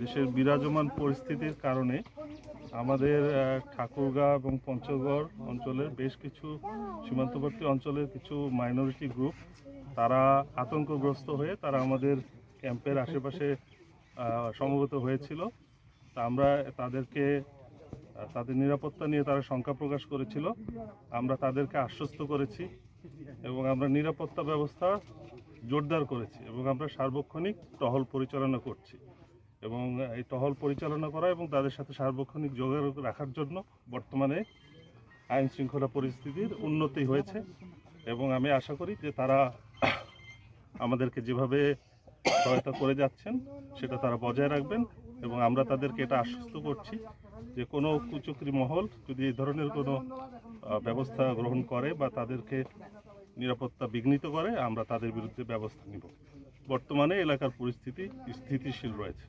দেশের বিরাজমান পরিস্থিতির কারণে আমাদের ঠাকুরগাঁও এবং পঞ্চগড় অঞ্চলের বেশ কিছু সীমান্তবর্তী অঞ্চলের কিছু মাইনরিটি গ্রুপ তারা আতঙ্কগ্রস্ত হয়ে তারা আমাদের ক্যাম্পের আশেপাশে সমবেত হয়েছিল। তা আমরা তাদেরকে তাদের নিরাপত্তা নিয়ে তারা শঙ্কা প্রকাশ করেছিল। আমরা তাদেরকে আশ্বস্ত করেছি এবং আমরা নিরাপত্তা ব্যবস্থা জোরদার করেছি এবং আমরা সার্বক্ষণিক টহল পরিচালনা করছি এবং এই টহল পরিচালনা করা এবং তাদের সাথে সার্বক্ষণিক যোগাযোগ রাখার জন্য বর্তমানে আইন শৃঙ্খলা পরিস্থিতির উন্নতি হয়েছে এবং আমি আশা করি যে তারা আমাদেরকে যেভাবে সহায়তা করে যাচ্ছেন সেটা তারা বজায় রাখবেন এবং আমরা তাদেরকে এটা আশ্বস্ত করছি যে কোনো কুচক্রী মহল যদি এই ধরনের কোনো ব্যবস্থা গ্রহণ করে বা তাদেরকে নিরাপত্তা বিঘ্নিত করে আমরা তাদের বিরুদ্ধে ব্যবস্থা নিব। বর্তমানে এলাকার পরিস্থিতি স্থিতিশীল রয়েছে।